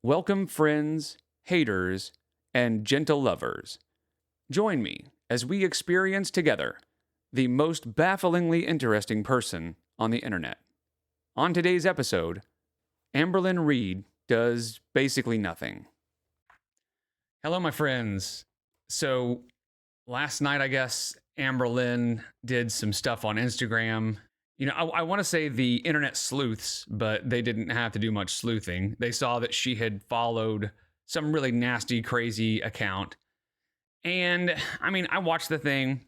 Welcome, friends, haters, and gentle lovers. Join me as we experience together the most bafflingly interesting person on the internet. On today's episode, Amberlynn Reed does basically nothing. Hello, my friends. So, last night, I guess, Amberlynn did some stuff on Instagram. I want to say the internet sleuths, but they didn't have to do much sleuthing. They saw that she had followed some really nasty, crazy account. And I watched the thing.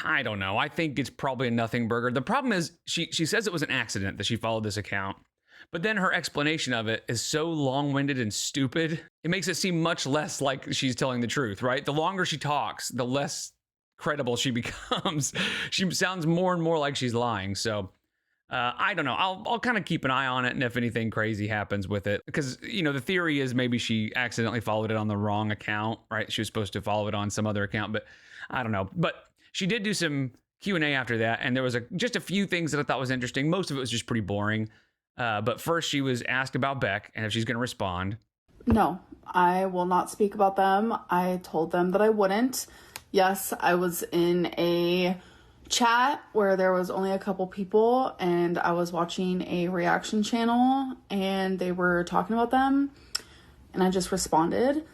I don't know. I think it's probably a nothing burger. The problem is she says it was an accident that she followed this account. But then her explanation of it is so long-winded and stupid. It makes it seem much less like she's telling the truth, right? The longer she talks, the less credible she becomes. She sounds more and more like she's lying. So I don't know. I'll kind of keep an eye on it, and if anything crazy happens with it, because the theory is maybe she accidentally followed it on the wrong account, right? She was supposed to follow it on some other account, but I don't know. But she did do some Q&A after that, and there was just a few things that I thought was interesting. Most of it was just pretty boring. But first, she was asked about Beck and if she's going to respond. No, I will not speak about them. I told them that I wouldn't. Yes, I was in a chat where there was only a couple people and I was watching a reaction channel and they were talking about them and I just responded.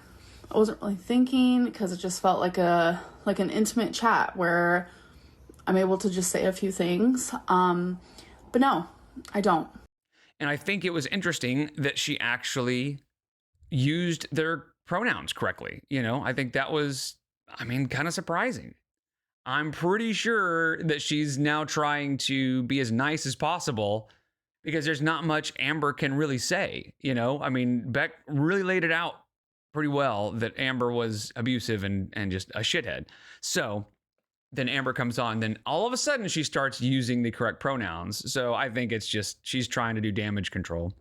I wasn't really thinking because it just felt like an intimate chat where I'm able to just say a few things. But no, I don't. And I think it was interesting that she actually used their pronouns correctly. I think that was, kind of surprising. I'm pretty sure that she's now trying to be as nice as possible because there's not much Amber can really say. Beck really laid it out pretty well that Amber was abusive and just a shithead. So then Amber comes on, then all of a sudden she starts using the correct pronouns. So I think it's just she's trying to do damage control.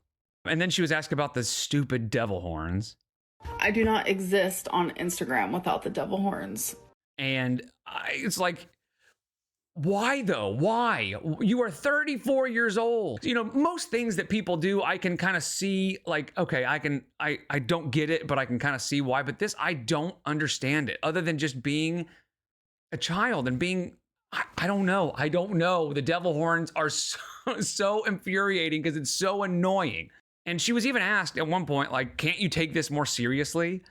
And then she was asked about the stupid devil horns. I do not exist on Instagram without the devil horns. And it's like, why though? Why? You are 34 years old. Most things that people do, I can kind of see like, okay, I don't get it, but I can kind of see why. But this, I don't understand it other than just being a child and being, I don't know. The devil horns are so infuriating because it's so annoying. And she was even asked at one point, like, can't you take this more seriously?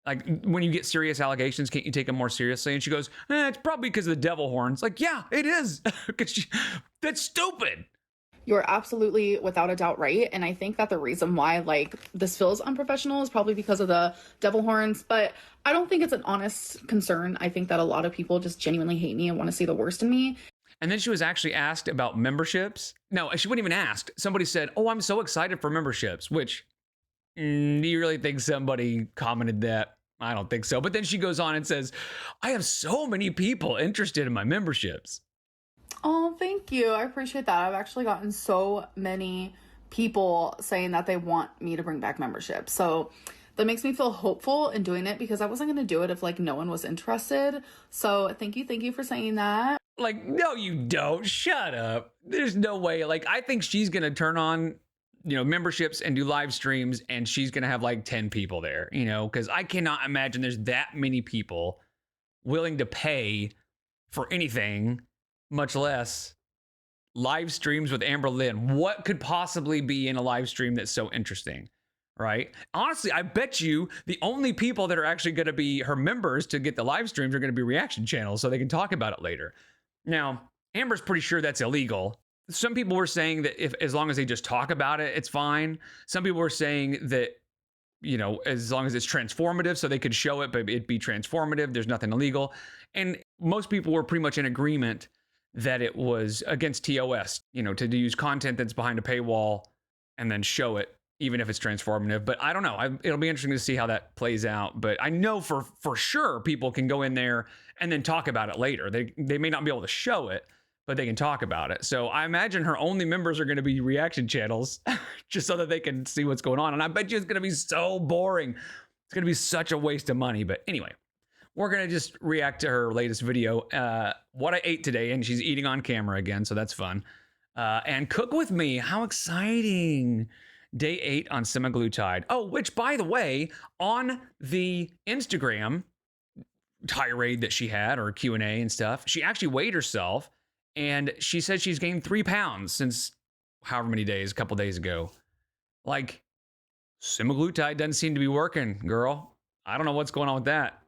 Like, when you get serious allegations, can't you take them more seriously? And she goes, it's probably because of the devil horns. Like, yeah, it is. That's stupid. You're absolutely without a doubt right. And I think that the reason why this feels unprofessional is probably because of the devil horns. But I don't think it's an honest concern. I think that a lot of people just genuinely hate me and want to see the worst in me. And then she was actually asked about memberships. No, she wasn't even asked. Somebody said, oh, I'm so excited for memberships, which do you really think somebody commented that? I don't think so. But then she goes on and says, I have so many people interested in my memberships. Oh, thank you. I appreciate that. I've actually gotten so many people saying that they want me to bring back membership. So that makes me feel hopeful in doing it because I wasn't going to do it if no one was interested. So thank you for saying that. No, you don't. Shut up. There's no way. I think she's going to turn on, memberships and do live streams and she's going to have 10 people there, because I cannot imagine there's that many people willing to pay for anything, much less live streams with Amberlynn. What could possibly be in a live stream that's so interesting, right? Honestly, I bet you the only people that are actually going to be her members to get the live streams are going to be reaction channels so they can talk about it later. Now, Amber's pretty sure that's illegal. Some people were saying that as long as they just talk about it, it's fine. Some people were saying that, as long as it's transformative, so they could show it, but it'd be transformative. There's nothing illegal. And most people were pretty much in agreement that it was against TOS, to use content that's behind a paywall and then show it, even if it's transformative. But I don't know. It'll be interesting to see how that plays out. But I know for sure people can go in there and then talk about it later. They may not be able to show it, but they can talk about it. So I imagine her only members are going to be reaction channels just so that they can see what's going on. And I bet you it's going to be so boring. It's going to be such a waste of money. But anyway, we're going to just react to her latest video, what I ate today. And she's eating on camera again, so that's fun. And cook with me. How exciting. day 8 on semaglutide. Oh, which, by the way, on the Instagram tirade that she had, or Q&A and stuff, she actually weighed herself, and she said she's gained 3 pounds since however many days, a couple days ago. Like, semaglutide doesn't seem to be working, girl. I don't know what's going on with that.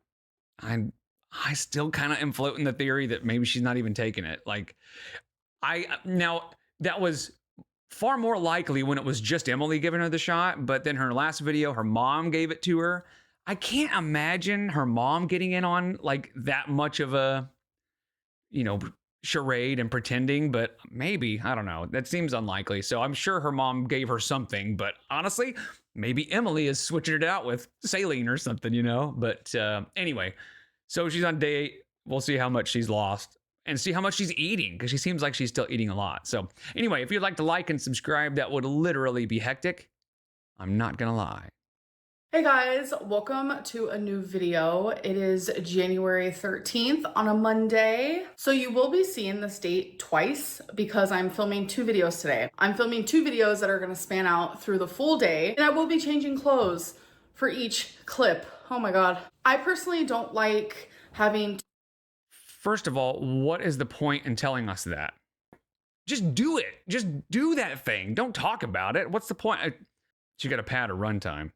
I still kind of am floating the theory that maybe she's not even taking it. Like, now that was far more likely when it was just Emily giving her the shot, but then her last video, her mom gave it to her. I can't imagine her mom getting in on like that much of a, charade and pretending, but maybe, I don't know. That seems unlikely. So I'm sure her mom gave her something, but honestly, maybe Emily is switching it out with saline or something, But anyway, so she's on day 8. We'll see how much she's lost and see how much she's eating, because she seems like she's still eating a lot. So anyway, if you'd like to like and subscribe, that would literally be hectic. I'm not gonna lie. Hey guys, welcome to a new video. It is January 13th on a Monday. So you will be seeing this date twice because I'm filming 2 videos today. I'm filming 2 videos that are gonna span out through the full day, and I will be changing clothes for each clip. Oh my God. I personally don't like having... First of all, what is the point in telling us that? Just do it. Just do that thing. Don't talk about it. What's the point? She got a pad of runtime.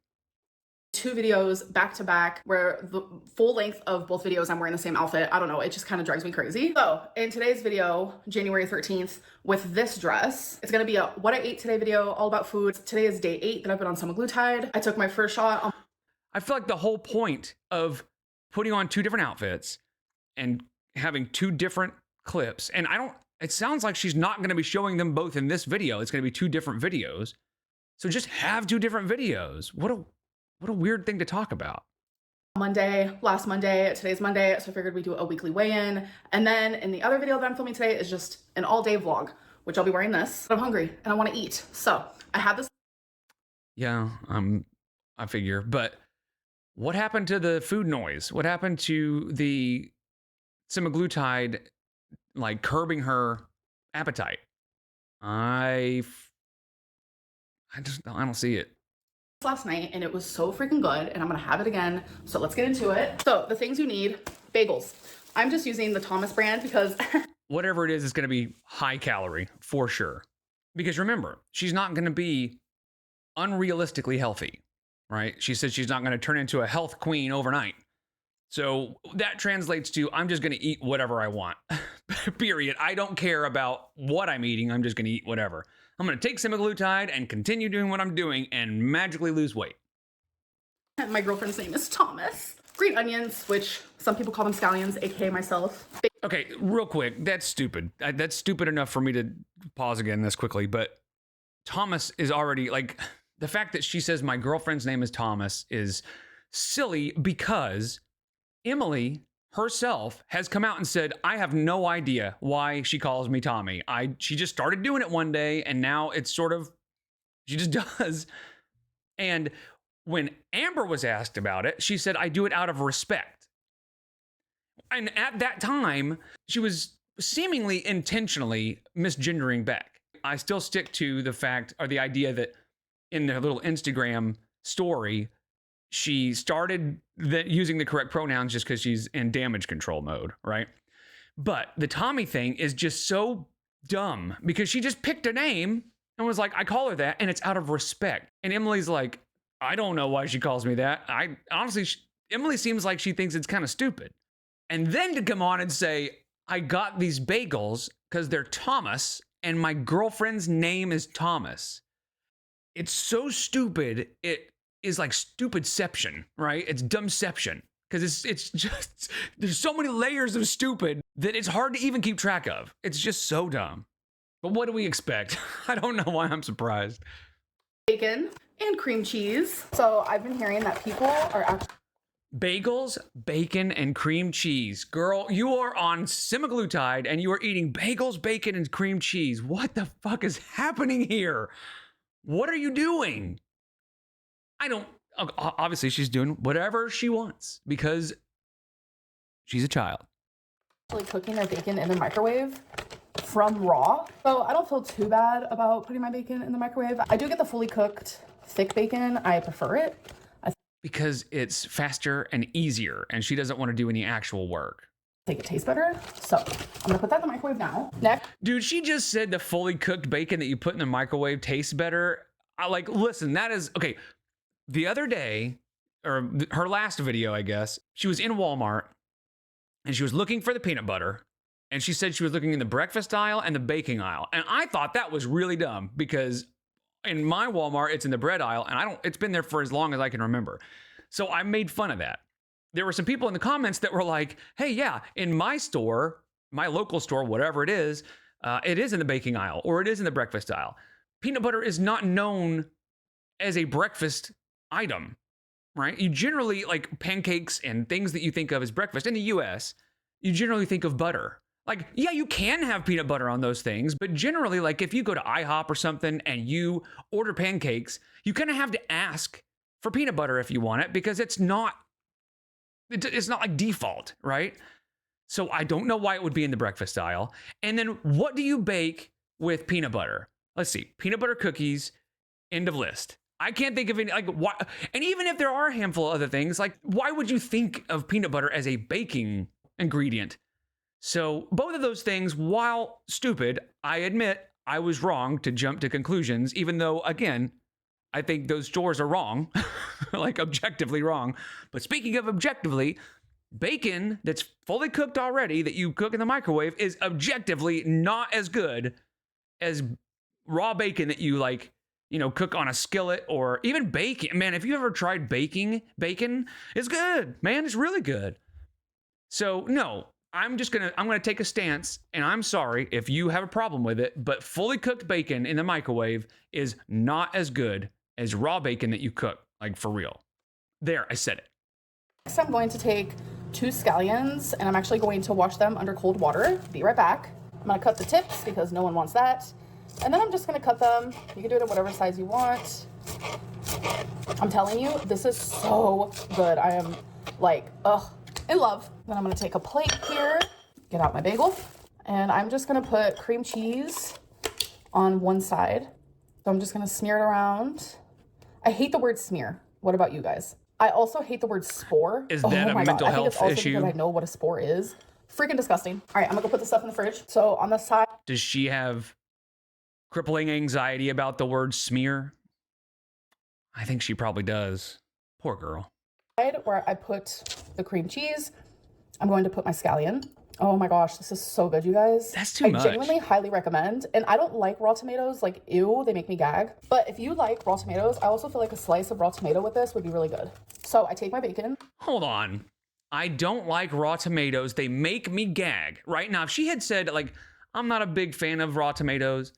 2 videos back to back where the full length of both videos I'm wearing the same outfit. I don't know, it just kind of drives me crazy. So in today's video, January 13th, with this dress, it's gonna be a what I ate today video, all about food. Today is day 8 that I've been on semaglutide. I took my first shot on... I feel like the whole point of putting on 2 different outfits and having 2 different clips, and it sounds like she's not gonna be showing them both in this video. It's gonna be 2 different videos. So just have 2 different videos. What a weird thing to talk about. Last Monday, today's Monday, so I figured we'd do a weekly weigh-in. And then in the other video that I'm filming today is just an all-day vlog, which I'll be wearing this. I'm hungry and I want to eat. So I have this. Yeah, I figure. But what happened to the food noise? What happened to the semaglutide, like, curbing her appetite? I don't see it. Last night, and it was so freaking good, and I'm gonna have it again. So let's get into it. So the things you need: bagels. I'm just using the Thomas brand because whatever it is, it's gonna be high calorie for sure. Because remember, she's not gonna be unrealistically healthy, right? She said she's not gonna turn into a health queen overnight. So that translates to, I'm just gonna eat whatever I want. Period. I don't care about what I'm eating. I'm just gonna eat whatever. I'm going to take semaglutide and continue doing what I'm doing and magically lose weight. My girlfriend's name is Thomas. Green onions, which some people call them scallions, aka myself. Okay, real quick, that's stupid. That's stupid enough for me to pause again this quickly, but Thomas is already, like, the fact that she says my girlfriend's name is Thomas is silly because Emily herself has come out and said, I have no idea why she calls me Tommy. She just started doing it one day, and now it's sort of, she just does. And when Amber was asked about it, she said, I do it out of respect. And at that time, she was seemingly intentionally misgendering Beck. I still stick to the fact, or the idea, that in the little Instagram story, she started using the correct pronouns just because she's in damage control mode, right? But the Tommy thing is just so dumb because she just picked a name and was like, I call her that, and it's out of respect. And Emily's like, I don't know why she calls me that. Honestly, Emily seems like she thinks it's kind of stupid. And then to come on and say, I got these bagels because they're Thomas and my girlfriend's name is Thomas. It's so stupid. It is like stupidception, right? It's dumbception, because it's just, there's so many layers of stupid that it's hard to even keep track of. It's just so dumb. But what do we expect? I don't know why I'm surprised. Bacon and cream cheese. So I've been hearing that people are actually... Bagels, bacon, and cream cheese. Girl, you are on semaglutide and you are eating bagels, bacon, and cream cheese. What the fuck is happening here? What are you doing? Obviously she's doing whatever she wants because she's a child. Cooking their bacon in the microwave. from raw. So I don't feel too bad about putting my bacon in the microwave. I do get the fully cooked thick bacon. I prefer it. Because it's faster and easier, and she doesn't want to do any actual work. I think it tastes better. So I'm gonna put that in the microwave now. Next. Dude, she just said the fully cooked bacon that you put in the microwave tastes better. Listen, that is, okay. The other day, or her last video, I guess, she was in Walmart and she was looking for the peanut butter. And she said she was looking in the breakfast aisle and the baking aisle. And I thought that was really dumb because in my Walmart, it's in the bread aisle and it's been there for as long as I can remember. So I made fun of that. There were some people in the comments that were like, hey, yeah, in my store, my local store, whatever it is in the baking aisle or it is in the breakfast aisle. Peanut butter is not known as a breakfast item, right? You generally, like pancakes and things that you think of as breakfast in the US, you generally think of butter. Like, yeah, you can have peanut butter on those things, but generally, like if you go to IHOP or something and you order pancakes, you kind of have to ask for peanut butter if you want it because it's not like default, right? So I don't know why it would be in the breakfast aisle. And then what do you bake with peanut butter? Let's see, peanut butter cookies, end of list. I can't think of any, like, why, and even if there are a handful of other things, like, why would you think of peanut butter as a baking ingredient? So both of those things, while stupid, I admit I was wrong to jump to conclusions, even though, again, I think those stores are wrong, like objectively wrong. But speaking of objectively, bacon that's fully cooked already that you cook in the microwave is objectively not as good as raw bacon that you cook on a skillet or even bacon. Man, if you ever tried baking bacon, it's good, man. It's really good. So no, I'm gonna take a stance, and I'm sorry if you have a problem with it, but fully cooked bacon in the microwave is not as good as raw bacon that you cook, like for real. There, I said it. Next, I'm going to take 2 scallions, and I'm actually going to wash them under cold water. Be right back. I'm gonna cut the tips because no one wants that. And then I'm just gonna cut them. You can do it in whatever size you want. I'm telling you, this is so good. I am like, in love. Then I'm gonna take a plate here, get out my bagel, and I'm just gonna put cream cheese on one side. So I'm just gonna smear it around. I hate the word smear. What about you guys? I also hate the word spore. Is that a mental health issue? I think it's also because I know what a spore is. Freaking disgusting. All right, I'm gonna go put this stuff in the fridge. So on the side. Does she have crippling anxiety about the word smear? I think she probably does. Poor girl. Where I put the cream cheese, I'm going to put my scallion. Oh my gosh, this is so good, you guys. That's too much. I genuinely highly recommend. And I don't like raw tomatoes. Like, ew, they make me gag. But if you like raw tomatoes, I also feel like a slice of raw tomato with this would be really good. So I take my bacon. Hold on. I don't like raw tomatoes. They make me gag. Right now, if she had said, like, I'm not a big fan of raw tomatoes,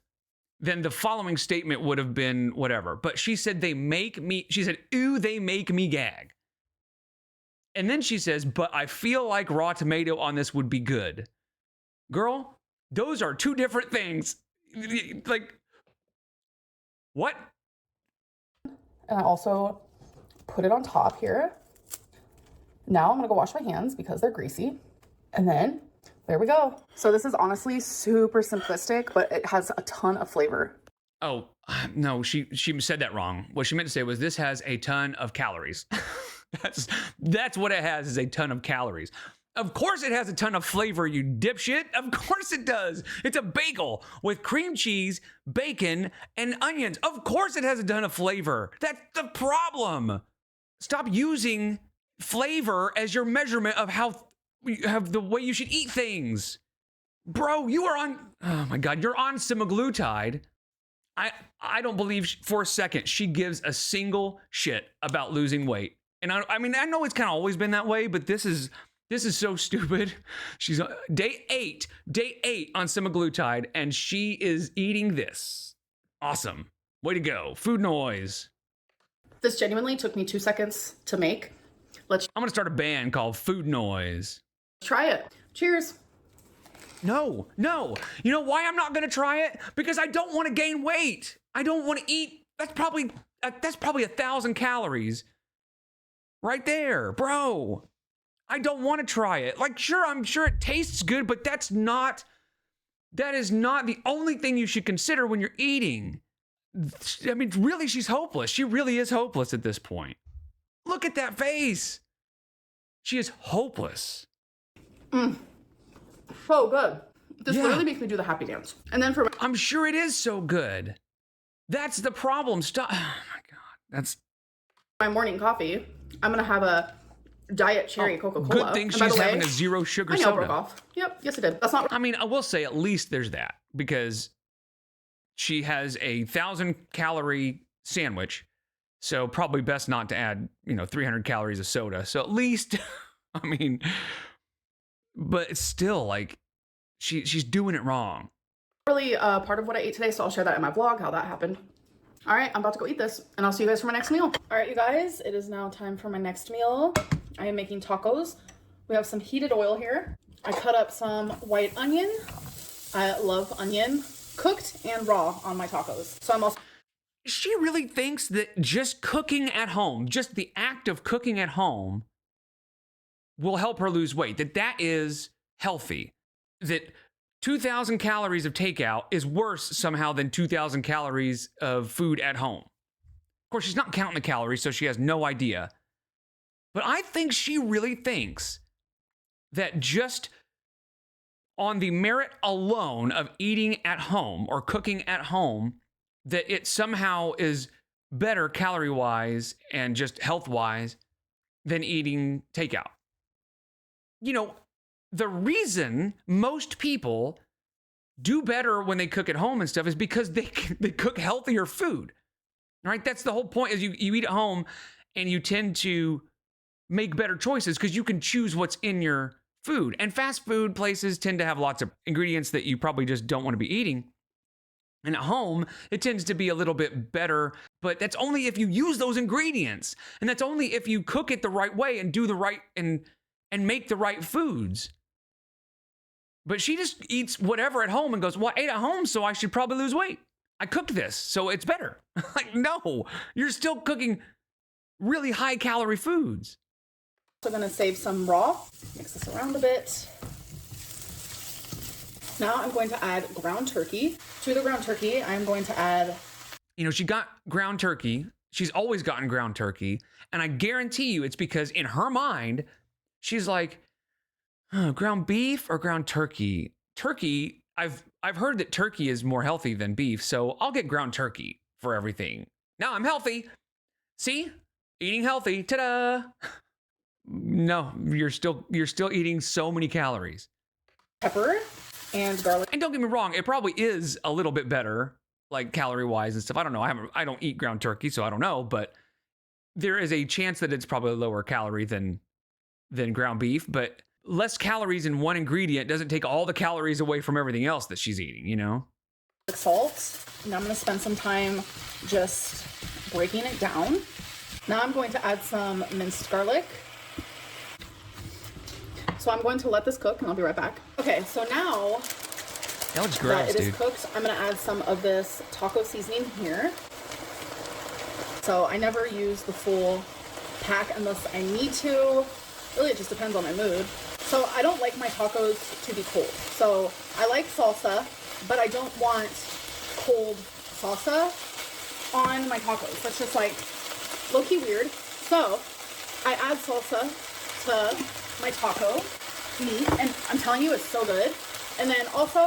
then the following statement would have been whatever. But she said, she said, ew, they make me gag. And then she says, but I feel like raw tomato on this would be good. Girl, those are 2 different things. Like, what? And I also put it on top here. Now I'm gonna go wash my hands because they're greasy. And then, there we go. So this is honestly super simplistic, but it has a ton of flavor. Oh, no, she said that wrong. What she meant to say was this has a ton of calories. That's what it has, is a ton of calories. Of course it has a ton of flavor, you dipshit. Of course it does. It's a bagel with cream cheese, bacon, and onions. Of course it has a ton of flavor. That's the problem. Stop using flavor as your measurement of how you have the way you should eat things. Bro, you are on, oh my God, you're on semaglutide. I don't believe for a second she gives a single shit about losing weight. And I mean, I know it's kind of always been that way, but this is so stupid. She's on day 8 on semaglutide, and she is eating this. Awesome. Way to go. Food noise. This genuinely took me 2 seconds to make. I'm going to start a band called Food Noise. Try it. Cheers. No. You know why I'm not going to try it? Because I don't want to gain weight. I don't want to eat. That's probably 1,000 calories. Right there, bro. I don't want to try it. Like, sure, I'm sure it tastes good, but that's not That is not the only thing you should consider when you're eating. I mean, really, she's hopeless. She really is hopeless at this point. Look at that face. She is hopeless. So good. This literally makes me do the happy dance. And then for I'm sure it is so good. That's the problem. Stop. Oh my God. That's my morning coffee, I'm going to have a diet cherry Coca-Cola. Good thing she's having a zero sugar soda. Broke off. Yep. Yes, it did. That's not. I mean, I will say at least there's that, because she has a 1,000-calorie sandwich. So probably best not to add, 300 calories of soda. So at least, I mean, but it's still like she's doing it wrong. Really part of what I ate today, so I'll share that in my vlog, how that happened. All right, I'm about to go eat this, and I'll see you guys for my next meal. All right, you guys, it is now time for my next meal. I am making tacos. We have some heated oil here. I cut up some white onion. I love onion, cooked and raw on my tacos. So I'm also... She really thinks that just cooking at home, just the act of cooking at home will help her lose weight, that is healthy, that 2,000 calories of takeout is worse somehow than 2,000 calories of food at home. Of course, she's not counting the calories, so she has no idea. But I think she really thinks that just on the merit alone of eating at home or cooking at home, that it somehow is better calorie-wise and just health-wise than eating takeout. The reason most people do better when they cook at home and stuff is because they cook healthier food, right? That's the whole point, is you eat at home and you tend to make better choices because you can choose what's in your food. And fast food places tend to have lots of ingredients that you probably just don't want to be eating. And at home, it tends to be a little bit better, but that's only if you use those ingredients. And that's only if you cook it the right way and do the right and make the right foods. But she just eats whatever at home and goes, well, I ate at home, so I should probably lose weight. I cooked this, so it's better. Like, no, you're still cooking really high calorie foods. So I'm going to save some raw, mix this around a bit. Now I'm going to add ground turkey. To the ground turkey, I'm going to add... She got ground turkey. She's always gotten ground turkey. And I guarantee you it's because in her mind, she's like, ground beef or ground turkey? Turkey, I've heard that turkey is more healthy than beef, so I'll get ground turkey for everything. Now I'm healthy. See? Eating healthy. Ta-da! No, you're still eating so many calories. Pepper and garlic. And don't get me wrong, it probably is a little bit better, like calorie-wise and stuff. I don't know. I don't eat ground turkey, so I don't know, but there is a chance that it's probably lower calorie than ground beef, but less calories in one ingredient doesn't take all the calories away from everything else that she's eating, Salt. Now I'm going to spend some time just breaking it down. Now I'm going to add some minced garlic. So I'm going to let this cook and I'll be right back. Okay, so now that looks gross, that it is cooked, I'm going to add some of this taco seasoning here. So I never use the full pack unless I need to. Really, it just depends on my mood. So I don't like my tacos to be cold. So I like salsa, but I don't want cold salsa on my tacos. That's just like low-key weird. So I add salsa to my taco meat, and I'm telling you, it's so good. And then also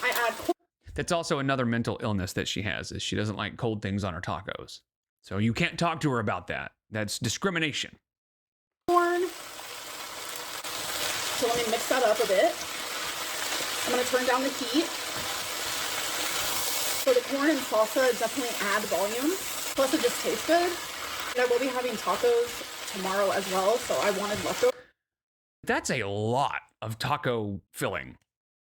I add cold. That's also another mental illness that she has, is she doesn't like cold things on her tacos. So you can't talk to her about that. That's discrimination. Corn. So let me mix that up a bit. I'm going to turn down the heat. So the corn and salsa definitely add volume. Plus it just tastes good. And I will be having tacos tomorrow as well, so I wanted leftovers. That's a lot of taco filling.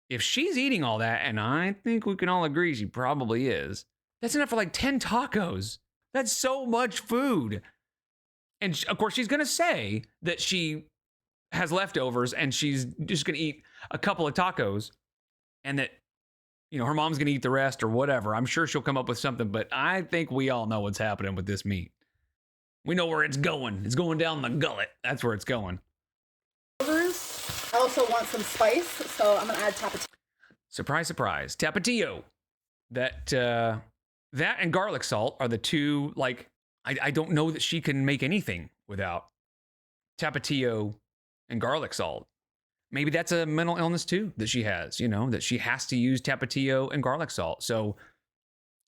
If she's eating all that, and I think we can all agree she probably is, that's enough for like 10 tacos. That's so much food. And of course, she's going to say that she has leftovers and she's just going to eat a couple of tacos and that, her mom's going to eat the rest or whatever. I'm sure she'll come up with something, but I think we all know what's happening with this meat. We know where it's going. It's going down the gullet. That's where it's going. I also want some spice, so I'm going to add tapatio. Surprise, surprise. Tapatio. That and garlic salt are the two, like, I don't know that she can make anything without Tapatio and garlic salt. Maybe that's a mental illness too that she has, you know, that she has to use Tapatio and garlic salt. So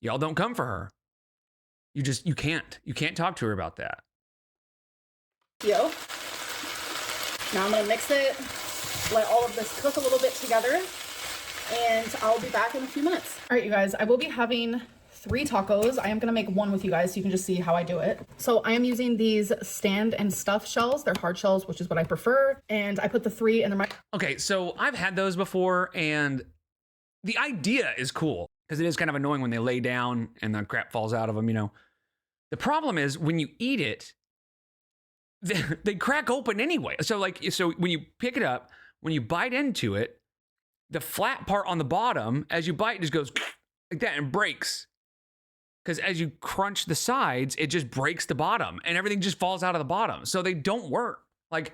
y'all don't come for her. You can't talk to her about that. Yo. Now I'm gonna mix it, let all of this cook a little bit together, and I'll be back in a few minutes. All right, you guys, I will be having 3 tacos. I am gonna make one with you guys so you can just see how I do it. So I am using these stand and stuff shells. They're hard shells, which is what I prefer. And I put the 3 in the Okay, so I've had those before, and the idea is cool because it is kind of annoying when they lay down and the crap falls out of them, you know. The problem is when you eat it, they crack open anyway. So when you pick it up, when you bite into it, the flat part on the bottom, as you bite, just goes like that and breaks. Because as you crunch the sides, it just breaks the bottom and everything just falls out of the bottom. So they don't work. Like,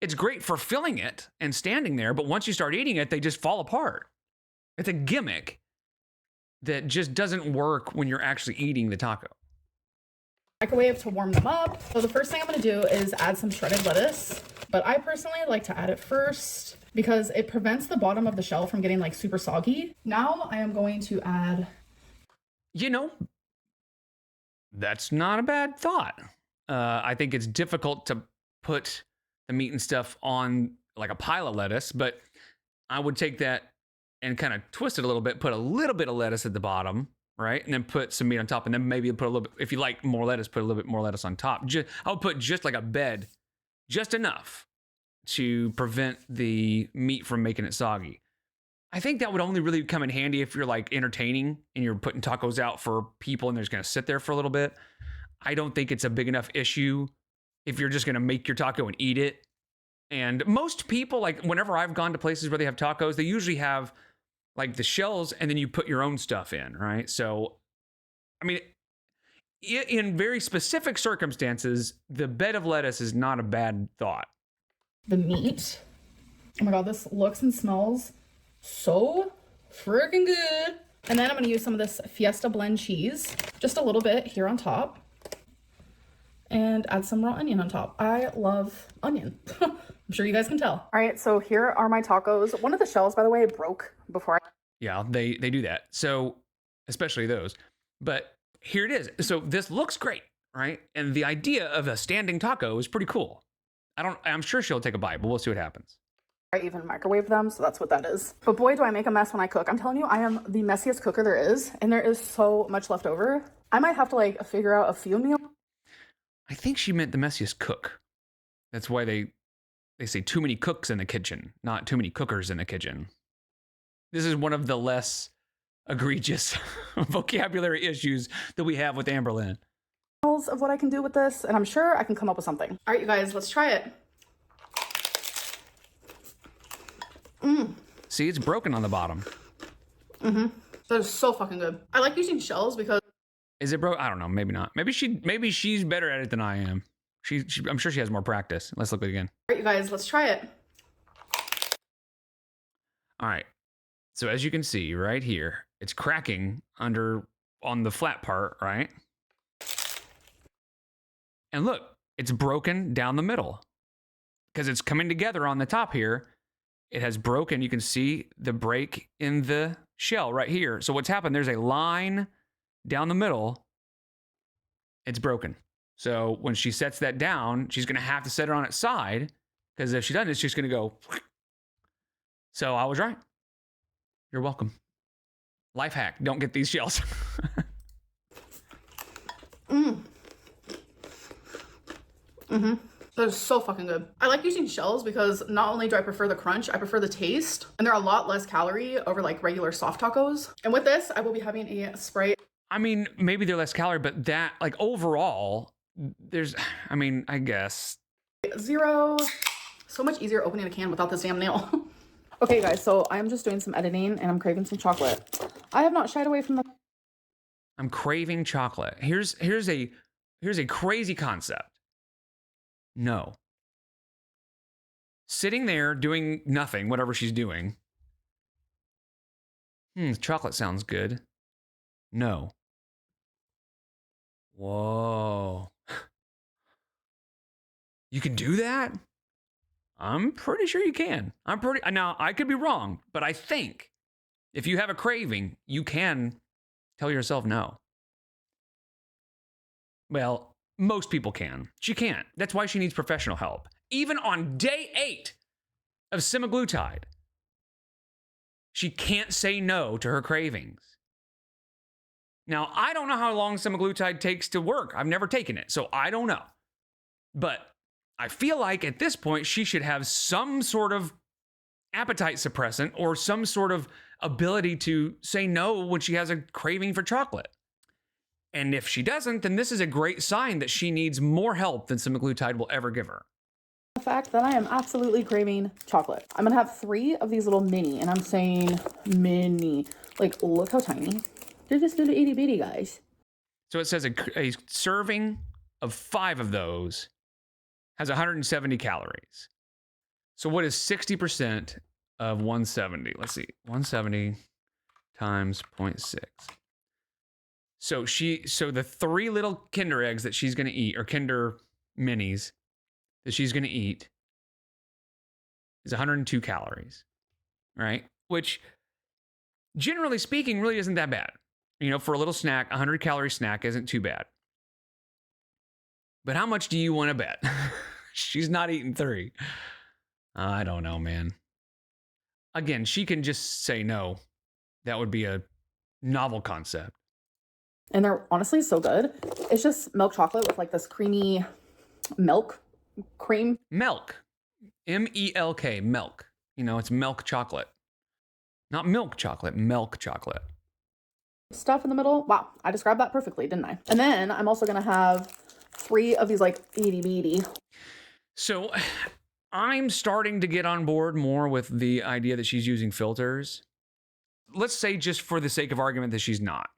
it's great for filling it and standing there, but once you start eating it, they just fall apart. It's a gimmick that just doesn't work when you're actually eating the taco. Microwave to warm them up. So the first thing I'm gonna do is add some shredded lettuce, but I personally like to add it first because it prevents the bottom of the shell from getting like super soggy. Now I am going to add, you know, that's not a bad thought. I think it's difficult to put the meat and stuff on like a pile of lettuce, but I would take that and kind of twist it a little bit, put a little bit of lettuce at the bottom, right? And then put some meat on top, and then maybe put a little bit, if you like more lettuce, put a little bit more lettuce on top. I would put just like a bed, just enough to prevent the meat from making it soggy. I think that would only really come in handy if you're like entertaining and you're putting tacos out for people and they're just going to sit there for a little bit. I don't think it's a big enough issue if you're just going to make your taco and eat it. And most people, like whenever I've gone to places where they have tacos, they usually have like the shells and then you put your own stuff in, right? So, I mean, in very specific circumstances, the bed of lettuce is not a bad thought. the meat. Oh my god, this looks and smells so freaking good. And then I'm gonna use some of this Fiesta blend cheese, just a little bit here on top, and add some raw onion on top. I love onion. I'm sure you guys can tell. All right, so here are my tacos. One of the shells, by the way, broke before I... Yeah, they do that. So, especially those. But here it is. So this looks great, right? And the idea of a standing taco is pretty cool. I'm sure she'll take a bite, but we'll see what happens. I even microwave them, so that's what that is. But boy, do I make a mess when I cook. I'm telling you, I am the messiest cooker there is, and there is so much left over. I might have to like figure out a few meals. I think she meant the messiest cook. That's why they say too many cooks in the kitchen, not too many cookers in the kitchen. This is one of the less egregious vocabulary issues that we have with Amberlynn. Of what I can do with this, and I'm sure I can come up with something. All right, you guys, let's try it. See, it's broken on the bottom. That is so fucking good. I like using shells because... Is it broke? I don't know. Maybe not. Maybe she's better at it than I am. I'm sure she has more practice. Let's look again. All right, you guys, let's try it. All right. So as you can see right here, it's cracking on the flat part, right? And look, it's broken down the middle because it's coming together on the top here. It has broken. You can see the break in the shell right here. So what's happened, there's a line down the middle. It's broken. So when she sets that down, she's going to have to set it on its side because if she doesn't, it's just going to go. So I was right. You're welcome. Life hack. Don't get these shells. That is so fucking good. I like using shells because not only do I prefer the crunch, I prefer the taste, and they're a lot less calorie over like regular soft tacos. And with this, I will be having a Sprite. I mean, maybe they're less calorie, but that, like, overall, I guess. Zero. So much easier opening a can without this damn nail. Okay, guys, so I'm just doing some editing and I'm craving some chocolate. I have not shied away from the... I'm craving chocolate. Here's a crazy concept. No. Sitting there doing nothing, whatever she's doing, Chocolate sounds good. No. Whoa. You can do that? I'm pretty sure you can. Now, I could be wrong, but I think if you have a craving, you can tell yourself no. Well, most people can. She can't. That's why she needs professional help. Even on day 8 of semaglutide, she can't say no to her cravings. Now, I don't know how long semaglutide takes to work. I've never taken it, so I don't know. But I feel like at this point, she should have some sort of appetite suppressant or some sort of ability to say no when she has a craving for chocolate. And if she doesn't, then this is a great sign that she needs more help than semaglutide will ever give her. The fact that I am absolutely craving chocolate. I'm gonna have 3 of these little mini, and I'm saying mini. Like, look how tiny. They're just little itty bitty guys. So it says a serving of 5 of those has 170 calories. So what is 60% of 170? Let's see, 170 times 0.6. So the 3 little Kinder eggs that she's gonna eat, or Kinder minis that she's gonna eat, is 102 calories, right? Which, generally speaking, really isn't that bad. You know, for a little snack, 100-calorie snack isn't too bad. But how much do you want to bet? She's not eating 3. I don't know, man. Again, she can just say no. That would be a novel concept. And they're honestly so good. It's just milk chocolate with like this creamy milk cream. Milk. M-E-L-K, milk. You know, it's milk chocolate. Not milk chocolate, milk chocolate. Stuff in the middle. Wow, I described that perfectly, didn't I? And then I'm also gonna have 3 of these like itty bitty. So I'm starting to get on board more with the idea that she's using filters. Let's say, just for the sake of argument, that she's not.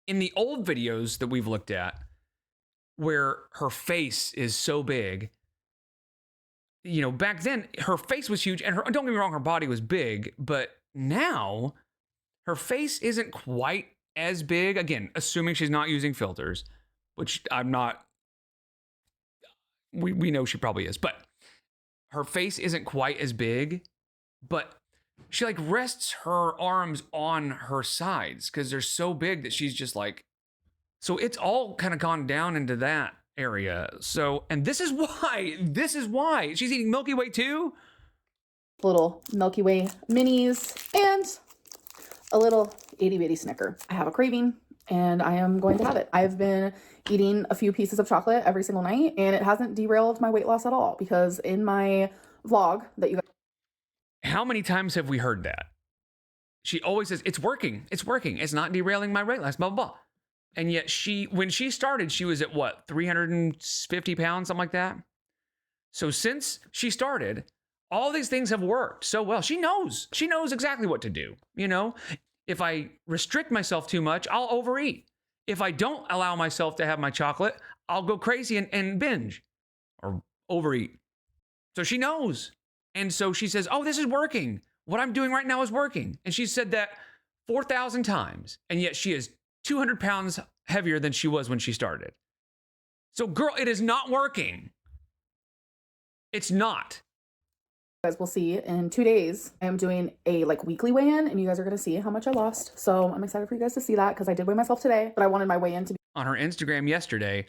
In the old videos that we've looked at, where her face is so big, you know, back then her face was huge, and don't get me wrong, her body was big, but now her face isn't quite as big. Again, assuming she's not using filters, which I'm not. We know she probably is, but her face isn't quite as big, but she like rests her arms on her sides because they're so big that she's just like, so it's all kind of gone down into that area. So, and this is why she's eating Milky Way too. Little Milky Way minis and a little itty bitty Snicker. I have a craving and I am going to have it. I've been eating a few pieces of chocolate every single night, and it hasn't derailed my weight loss at all, because in my vlog that you guys... How many times have we heard that? She always says, it's working. It's working. It's not derailing my weight loss, blah, blah, blah. And yet when she started, she was at what, 350 pounds, something like that? So since she started, all these things have worked so well. She knows exactly what to do. You know, if I restrict myself too much, I'll overeat. If I don't allow myself to have my chocolate, I'll go crazy and binge or overeat. So she knows. And so she says, oh, this is working. What I'm doing right now is working. And she said that 4,000 times. And yet she is 200 pounds heavier than she was when she started. So girl, it is not working. It's not. You guys will see in 2 days, I am doing a like weekly weigh-in, and you guys are going to see how much I lost. So I'm excited for you guys to see that, because I did weigh myself today, but I wanted my weigh-in to On her Instagram yesterday,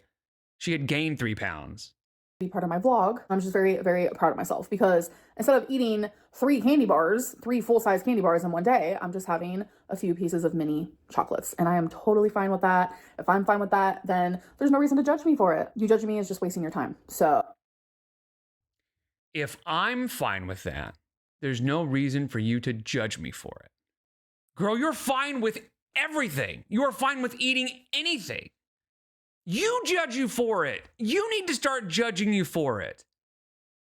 she had gained 3 pounds. Be part of my vlog. I'm just very, very proud of myself, because instead of eating 3 candy bars, 3 full-size candy bars in one day, I'm just having a few pieces of mini chocolates, and I am totally fine with that. If I'm fine with that, then there's no reason to judge me for it. You judging me is just wasting your time. So if I'm fine with that, there's no reason for you to judge me for it. Girl, you're fine with everything. You are fine with eating anything. You judge you for it. You need to start judging you for it.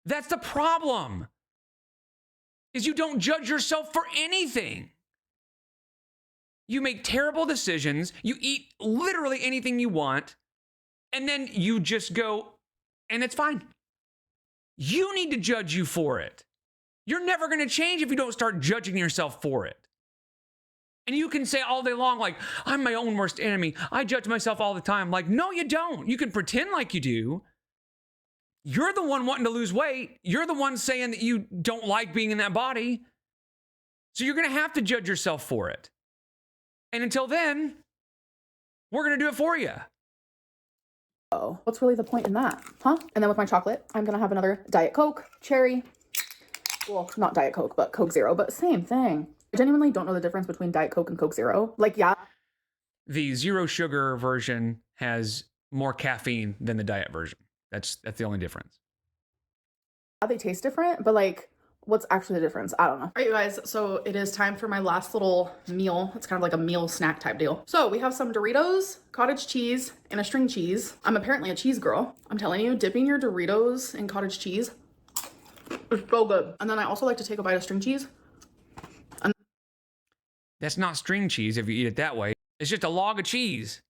That's the problem. Is you don't judge yourself for anything. You make terrible decisions. You eat literally anything you want. And then you just go, and it's fine. You need to judge you for it. You're never going to change if you don't start judging yourself for it. And you can say all day long, like, I'm my own worst enemy. I judge myself all the time. Like, no, you don't. You can pretend like you do. You're the one wanting to lose weight. You're the one saying that you don't like being in that body. So you're going to have to judge yourself for it. And until then, we're going to do it for you. Oh, what's really the point in that, huh? And then with my chocolate, I'm going to have another Diet Coke, cherry. Well, not Diet Coke, but Coke Zero, but same thing. I genuinely don't know the difference between Diet Coke and Coke Zero. Like, yeah. The zero sugar version has more caffeine than the diet version. That's the only difference. They taste different, but like, what's actually the difference? I don't know. All right, you guys, so it is time for my last little meal. It's kind of like a meal snack type deal. So we have some Doritos, cottage cheese, and a string cheese. I'm apparently a cheese girl. I'm telling you, dipping your Doritos in cottage cheese is so good. And then I also like to take a bite of string cheese. That's not string cheese if you eat it that way. It's just a log of cheese,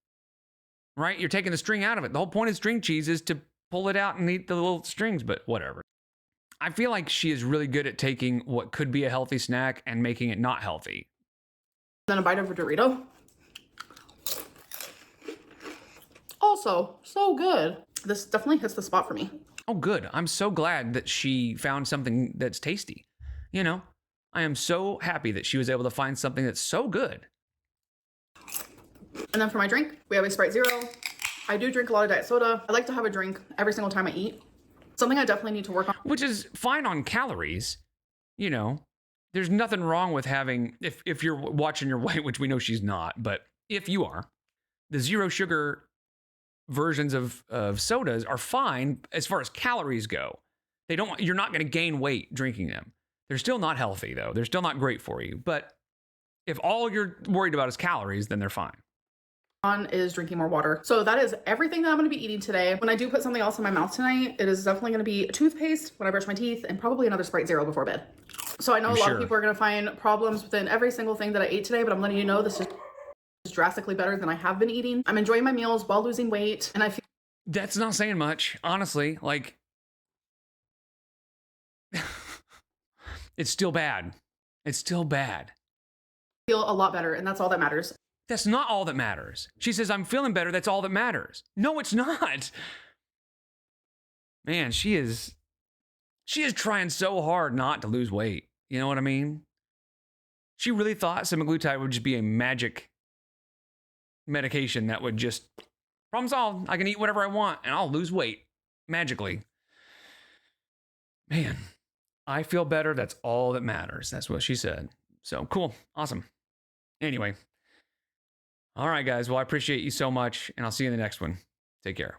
right? You're taking the string out of it. The whole point of string cheese is to pull it out and eat the little strings, but whatever. I feel like she is really good at taking what could be a healthy snack and making it not healthy. Then a bite of a Dorito. Also, so good. This definitely hits the spot for me. Oh, good. I'm so glad that she found something that's tasty. You know, I am so happy that she was able to find something that's so good. And then for my drink, we have a Sprite Zero. I do drink a lot of diet soda. I like to have a drink every single time I eat. Something I definitely need to work on. Which is fine on calories. You know, there's nothing wrong with having, if you're watching your weight, which we know she's not, but if you are, the zero sugar versions of sodas are fine as far as calories go. You're not going to gain weight drinking them. They're still not healthy though. They're still not great for you. But if all you're worried about is calories, then they're fine. On is drinking more water. So that is everything that I'm going to be eating today. When I do put something else in my mouth tonight, it is definitely going to be a toothpaste when I brush my teeth and probably another Sprite Zero before bed. So I know a lot of people are going to find problems within every single thing that I ate today, but I'm letting you know this is drastically better than I have been eating. I'm enjoying my meals while losing weight, and I feel that's not saying much, honestly. Like, it's still bad. It's still bad. Feel a lot better, and that's all that matters. That's not all that matters. She says, I'm feeling better. That's all that matters. No, it's not. Man, she is trying so hard not to lose weight. You know what I mean? She really thought semaglutide would just be a magic medication that would just, problem solved. I can eat whatever I want and I'll lose weight magically. Man, I feel better. That's all that matters. That's what she said. So cool. Awesome. Anyway. All right, guys. Well, I appreciate you so much, and I'll see you in the next one. Take care.